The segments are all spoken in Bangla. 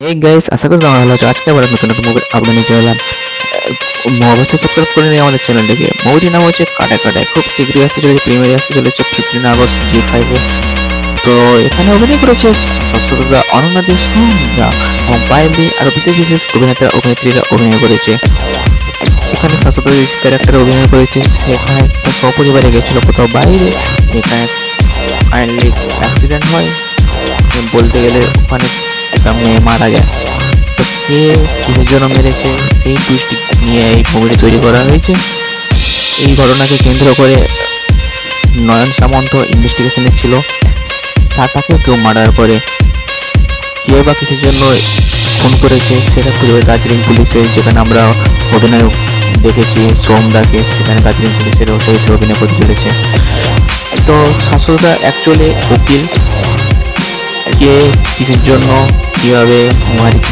এই গাইস, আশা করি তোমরা ভালো আছো। আজকে আবার নতুন একটা মুভির আপডেট নিয়ে চলে এলাম। অবশ্যই সাবস্ক্রাইব করে নিয়ে আমাদের চ্যানেলটিকে। মুভিটির নাম হচ্ছে কাটা কাটায়। খুব শীঘ্রই আসতে চলেছে, প্রিমিয়ারে আসতে চলেছে 15 আগস্ট জি5-এ। তো এখানে অভিনয় করেছে শাশ্বতদা, অনন্যা দে, সোমদা এবং পায়েলদি, আরও বিশেষ বিশেষ অভিনেতা অভিনেত্রীরা অভিনয় করেছে। এখানে শাশ্বত ক্যারেক্টারে অভিনয় করেছে। সেখানে তার সপরিবারে গেছিল কোথাও বাইরে, সেখানে কাইন্ডলি অ্যাক্সিডেন্ট হয়, বলতে গেলে ওখানে একটা মেয়ে মারা যায়। তো কে কিসের জন্য মেরেছে সেই টুইস্ট নিয়ে এই মুভিটি তৈরি করা হয়েছে। এই ঘটনাকে কেন্দ্র করে নয়ন সামন্ত ইনভেস্টিগেশনে ছিল। তাকে কেউ মার্ডার করে, কে বা কিসের জন্য খুন করেছে সেটা খুঁজবে দার্জিলিং পুলিশে, যেখানে আমরা অভিনয় দেখেছি সোমদাকে, সেখানে দার্জিলিং পুলিশের চরিত্রে অভিনয় করতে চলেছে। তো শাশ্বতদা অ্যাকচুয়ালি উকিল, কে কিসের জন্য কীভাবে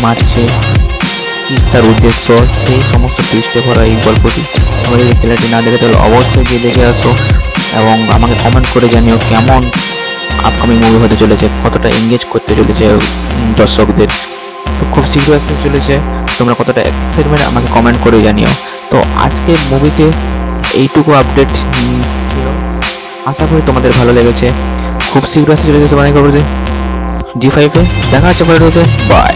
মারছে, কী তার উদ্দেশ্য, সেই সমস্ত টুইস্টে ভরা এই গল্পটি। তোমরা যদি ট্রেলারটি না দেখে তাহলে অবশ্যই গিয়ে দেখে আসো এবং আমাকে কমেন্ট করে জানিও কেমন আপকামিং মুভি হতে চলেছে, কতটা এঙ্গেজ করতে চলেছে দর্শকদের। তো খুব শীঘ্রই আসতে চলেছে, তোমরা কতটা এক্সাইটমেন্ট আমাকে কমেন্ট করে জানিও। তো আজকে মুভিতে এইটুকু আপডেট ছিল, আশা করি তোমাদের ভালো লেগেছে। খুব শীঘ্রই আসতে চলেছে তোমাদের জি5-এ। দেখা হচ্ছে পরের ভিডিওতে। বাই।